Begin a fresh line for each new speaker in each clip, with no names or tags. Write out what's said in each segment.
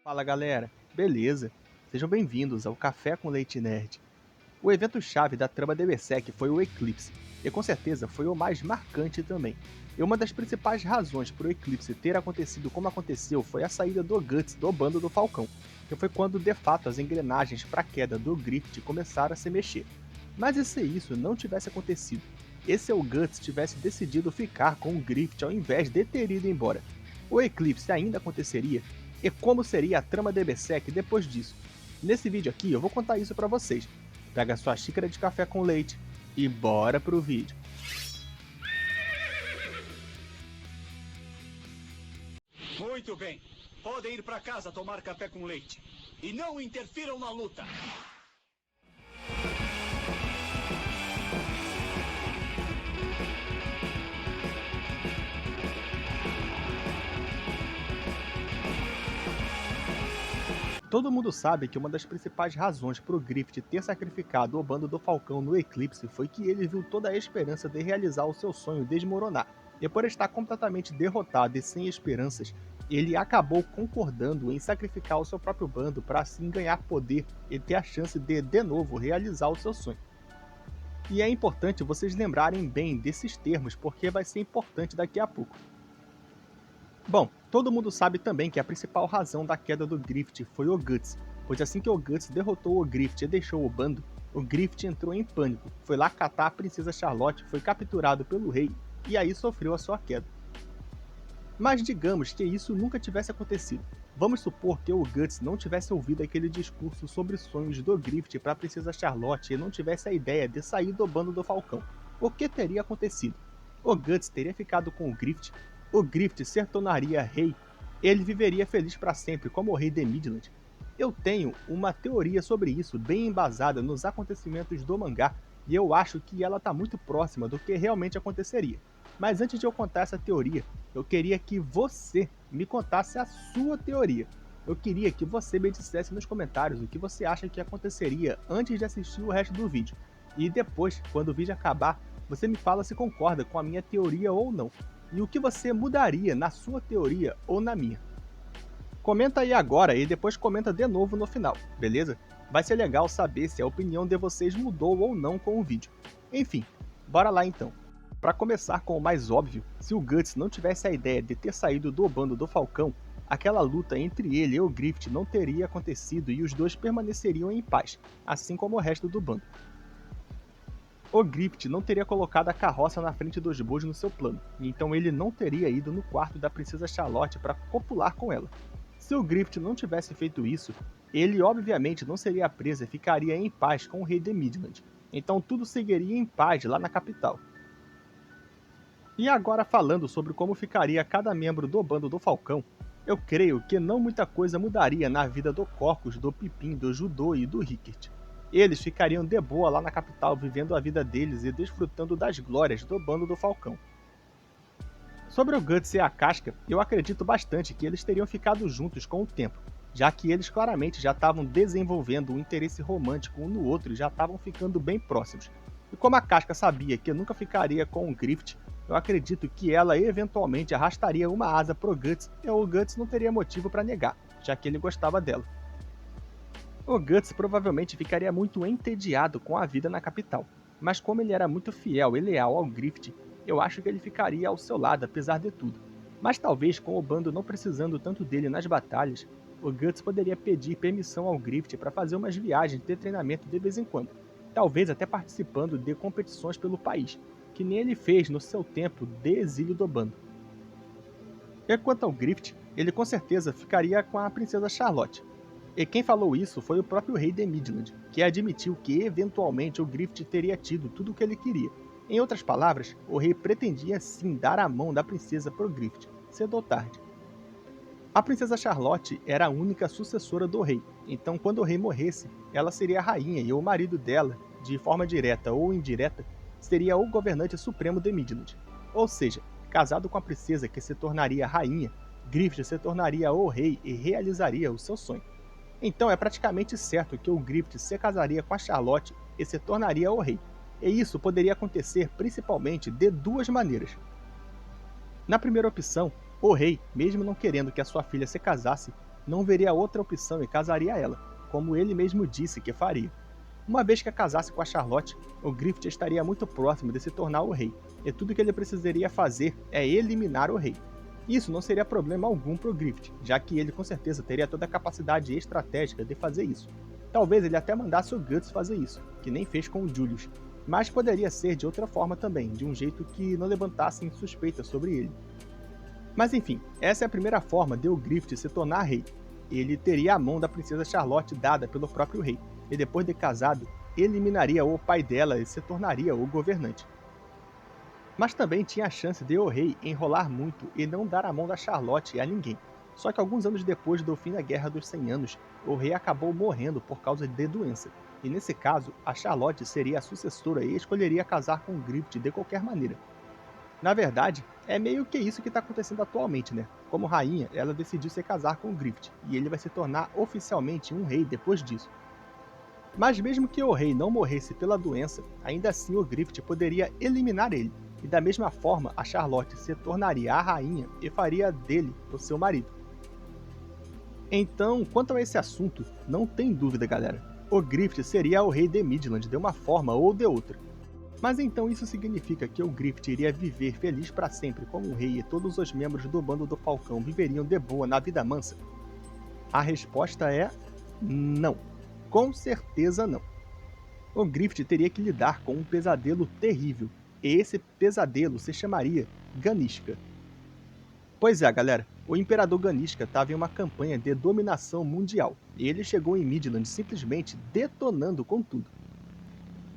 Fala galera, beleza? Sejam bem-vindos ao Café com Leite Nerd. O evento-chave da trama de Berserk foi o Eclipse, e com certeza foi o mais marcante também. E uma das principais razões para o Eclipse ter acontecido como aconteceu foi a saída do Guts do bando do Falcão, que foi quando de fato as engrenagens para a queda do Grift começaram a se mexer. Mas e se isso não tivesse acontecido? E se o Guts tivesse decidido ficar com o Grift ao invés de ter ido embora? O Eclipse ainda aconteceria? E como seria a trama de Berserk depois disso? Nesse vídeo aqui eu vou contar isso pra vocês. Pega sua xícara de café com leite e bora pro vídeo.
Muito bem. Podem ir pra casa tomar café com leite. E não interfiram na luta.
Todo mundo sabe que uma das principais razões para o Grift ter sacrificado o bando do Falcão no Eclipse foi que ele viu toda a esperança de realizar o seu sonho desmoronar. E por estar completamente derrotado e sem esperanças, ele acabou concordando em sacrificar o seu próprio bando para assim ganhar poder e ter a chance de novo, realizar o seu sonho. E é importante vocês lembrarem bem desses termos, porque vai ser importante daqui a pouco. Bom, todo mundo sabe também que a principal razão da queda do Grift foi o Guts, pois assim que o Guts derrotou o Grift e deixou o bando, o Grift entrou em pânico, foi lá catar a princesa Charlotte, foi capturado pelo rei e aí sofreu a sua queda. Mas digamos que isso nunca tivesse acontecido. Vamos supor que o Guts não tivesse ouvido aquele discurso sobre sonhos do Grift para a princesa Charlotte e não tivesse a ideia de sair do bando do Falcão. O que teria acontecido? O Guts teria ficado com o Grift se tornaria rei, ele viveria feliz para sempre como o rei de Midland. Eu tenho uma teoria sobre isso bem embasada nos acontecimentos do mangá, e eu acho que ela está muito próxima do que realmente aconteceria. Mas antes de eu contar essa teoria, eu queria que você me contasse a sua teoria. Eu queria que você me dissesse nos comentários o que você acha que aconteceria antes de assistir o resto do vídeo. E depois, quando o vídeo acabar, você me fala se concorda com a minha teoria ou não. E o que você mudaria na sua teoria ou na minha. Comenta aí agora e depois comenta de novo no final, beleza? Vai ser legal saber se a opinião de vocês mudou ou não com o vídeo. Enfim, bora lá então. Para começar com o mais óbvio, se o Guts não tivesse a ideia de ter saído do bando do Falcão, aquela luta entre ele e o Grift não teria acontecido e os dois permaneceriam em paz, assim como o resto do bando. O Grift não teria colocado a carroça na frente dos bois no seu plano, e então ele não teria ido no quarto da princesa Charlotte para copular com ela. Se o Grift não tivesse feito isso, ele obviamente não seria preso e ficaria em paz com o rei de Midland, então tudo seguiria em paz lá na capital. E agora falando sobre como ficaria cada membro do bando do Falcão, eu creio que não muita coisa mudaria na vida do Corcus, do Pippin, do Judô e do Rickert. Eles ficariam de boa lá na capital, vivendo a vida deles e desfrutando das glórias do bando do Falcão. Sobre o Guts e a Casca, eu acredito bastante que eles teriam ficado juntos com o tempo, já que eles claramente já estavam desenvolvendo um interesse romântico um no outro e já estavam ficando bem próximos. E como a Casca sabia que nunca ficaria com o Grift, eu acredito que ela eventualmente arrastaria uma asa pro Guts e o Guts não teria motivo para negar, já que ele gostava dela. O Guts provavelmente ficaria muito entediado com a vida na capital, mas como ele era muito fiel e leal ao Grift, eu acho que ele ficaria ao seu lado apesar de tudo. Mas talvez com o bando não precisando tanto dele nas batalhas, o Guts poderia pedir permissão ao Grift para fazer umas viagens de treinamento de vez em quando, talvez até participando de competições pelo país, que nem ele fez no seu tempo de exílio do bando. E quanto ao Grift, ele com certeza ficaria com a princesa Charlotte. E quem falou isso foi o próprio rei de Midland, que admitiu que eventualmente o Grift teria tido tudo o que ele queria. Em outras palavras, o rei pretendia sim dar a mão da princesa pro Grift, cedo ou tarde. A princesa Charlotte era a única sucessora do rei, então quando o rei morresse, ela seria a rainha e o marido dela, de forma direta ou indireta, seria o governante supremo de Midland. Ou seja, casado com a princesa que se tornaria rainha, Grift se tornaria o rei e realizaria o seu sonho. Então é praticamente certo que o Grift se casaria com a Charlotte e se tornaria o rei. E isso poderia acontecer principalmente de duas maneiras. Na primeira opção, o rei, mesmo não querendo que a sua filha se casasse, não veria outra opção e casaria a ela, como ele mesmo disse que faria. Uma vez que a casasse com a Charlotte, o Griffith estaria muito próximo de se tornar o rei, e tudo que ele precisaria fazer é eliminar o rei. Isso não seria problema algum para o Griffith, já que ele com certeza teria toda a capacidade estratégica de fazer isso. Talvez ele até mandasse o Guts fazer isso, que nem fez com o Julius, mas poderia ser de outra forma também, de um jeito que não levantassem suspeitas sobre ele. Mas enfim, essa é a primeira forma de o Griffith se tornar rei. Ele teria a mão da princesa Charlotte dada pelo próprio rei, e depois de casado, eliminaria o pai dela e se tornaria o governante. Mas também tinha a chance de o rei enrolar muito e não dar a mão da Charlotte a ninguém. Só que alguns anos depois do fim da Guerra dos 100 Anos, o rei acabou morrendo por causa de doença. E nesse caso, a Charlotte seria a sucessora e escolheria casar com o Griffith de qualquer maneira. Na verdade, é meio que isso que está acontecendo atualmente, né? Como rainha, ela decidiu se casar com o Griffith, e ele vai se tornar oficialmente um rei depois disso. Mas mesmo que o rei não morresse pela doença, ainda assim o Griffith poderia eliminar ele, e da mesma forma a Charlotte se tornaria a rainha e faria dele o seu marido. Então, quanto a esse assunto, não tem dúvida, galera. O Griffith seria o rei de Midland de uma forma ou de outra. Mas então isso significa que o Griffith iria viver feliz para sempre como um rei e todos os membros do bando do Falcão viveriam de boa na vida mansa? A resposta é não. Com certeza não. O Griffith teria que lidar com um pesadelo terrível, e esse pesadelo se chamaria Ganishka. Pois é, galera, o Imperador Ganishka estava em uma campanha de dominação mundial, e ele chegou em Midland simplesmente detonando com tudo.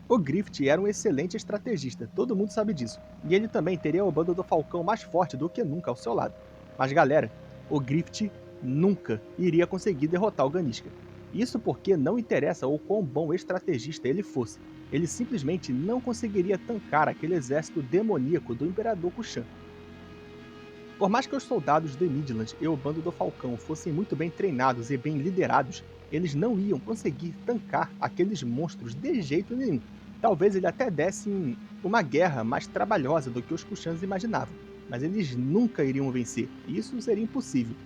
O Griffith era um excelente estrategista, todo mundo sabe disso, e ele também teria o bando do Falcão mais forte do que nunca ao seu lado. Mas galera, o Griffith nunca iria conseguir derrotar o Ganishka. Isso porque não interessa o quão bom estrategista ele fosse, ele simplesmente não conseguiria tancar aquele exército demoníaco do Imperador Kushan. Por mais que os soldados de Midland e o bando do Falcão fossem muito bem treinados e bem liderados, eles não iam conseguir tancar aqueles monstros de jeito nenhum. Talvez ele até dessem uma guerra mais trabalhosa do que os Kushans imaginavam, mas eles nunca iriam vencer, e isso seria impossível.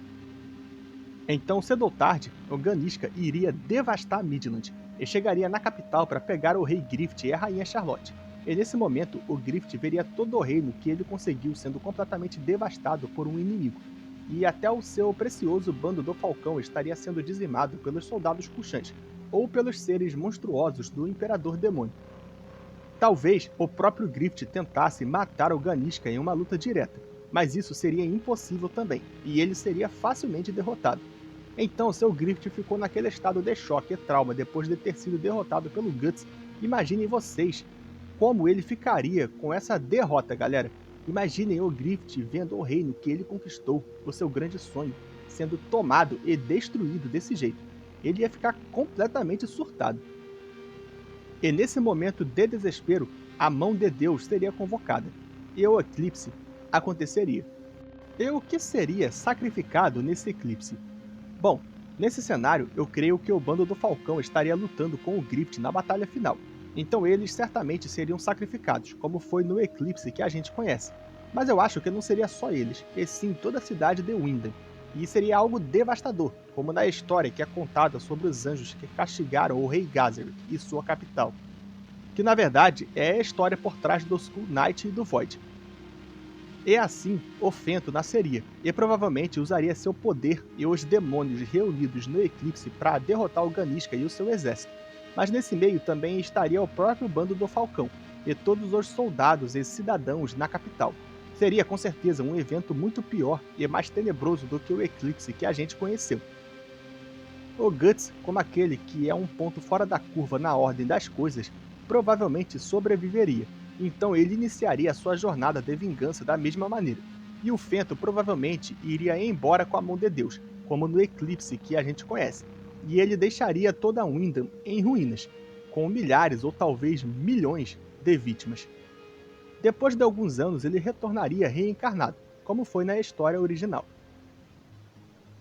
Então, cedo ou tarde, o Ganishka iria devastar Midland e chegaria na capital para pegar o rei Griffith e a rainha Charlotte. E nesse momento, o Griffith veria todo o reino que ele conseguiu sendo completamente devastado por um inimigo, e até o seu precioso bando do Falcão estaria sendo dizimado pelos soldados Kushans, ou pelos seres monstruosos do Imperador Demônio. Talvez o próprio Griffith tentasse matar o Ganishka em uma luta direta, mas isso seria impossível também, e ele seria facilmente derrotado. Então seu Griffith ficou naquele estado de choque e trauma depois de ter sido derrotado pelo Guts. Imaginem vocês como ele ficaria com essa derrota, galera. Imaginem o Griffith vendo o reino que ele conquistou, o seu grande sonho, sendo tomado e destruído desse jeito. Ele ia ficar completamente surtado. E nesse momento de desespero, a mão de Deus seria convocada, e o eclipse aconteceria. E o que seria sacrificado nesse eclipse? Bom, nesse cenário, eu creio que o bando do Falcão estaria lutando com o Griffith na batalha final. Então eles certamente seriam sacrificados, como foi no eclipse que a gente conhece. Mas eu acho que não seria só eles, e sim toda a cidade de Windham. E seria algo devastador, como na história que é contada sobre os anjos que castigaram o rei Gazeric e sua capital. Que na verdade é a história por trás do Skull Knight e do Void. E assim, o Fento nasceria, e provavelmente usaria seu poder e os demônios reunidos no eclipse para derrotar o Ganishka e o seu exército. Mas nesse meio também estaria o próprio bando do Falcão, e todos os soldados e cidadãos na capital. Seria com certeza um evento muito pior e mais tenebroso do que o eclipse que a gente conheceu. O Guts, como aquele que é um ponto fora da curva na ordem das coisas, provavelmente sobreviveria. Então ele iniciaria sua jornada de vingança da mesma maneira. E o Fento provavelmente iria embora com a mão de Deus, como no eclipse que a gente conhece. E ele deixaria toda Windham em ruínas, com milhares ou talvez milhões de vítimas. Depois de alguns anos ele retornaria reencarnado, como foi na história original.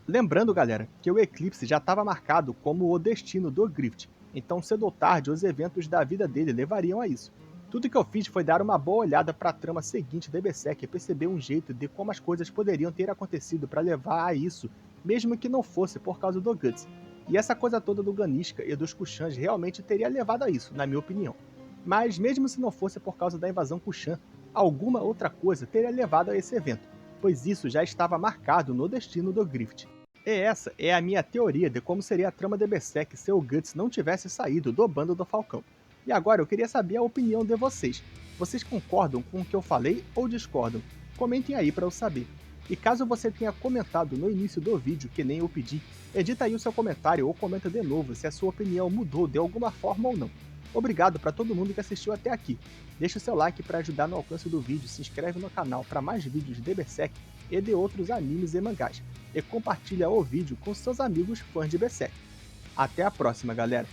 Lembrando, galera, que o eclipse já estava marcado como o destino do Griffith, então cedo ou tarde os eventos da vida dele levariam a isso. Tudo que eu fiz foi dar uma boa olhada para a trama seguinte de Berserk e perceber um jeito de como as coisas poderiam ter acontecido para levar a isso mesmo que não fosse por causa do Guts. E essa coisa toda do Ganishka e dos Kushans realmente teria levado a isso, na minha opinião. Mas mesmo se não fosse por causa da invasão Kushan, alguma outra coisa teria levado a esse evento, pois isso já estava marcado no destino do Griffith. E essa é a minha teoria de como seria a trama de Berserk se o Guts não tivesse saído do bando do Falcão. E agora eu queria saber a opinião de vocês. Vocês concordam com o que eu falei ou discordam? Comentem aí para eu saber. E caso você tenha comentado no início do vídeo que nem eu pedi, edita aí o seu comentário ou comenta de novo se a sua opinião mudou de alguma forma ou não. Obrigado para todo mundo que assistiu até aqui. Deixa o seu like para ajudar no alcance do vídeo, se inscreve no canal para mais vídeos de Berserk e de outros animes e mangás. E compartilha o vídeo com seus amigos fãs de Berserk. Até a próxima, galera!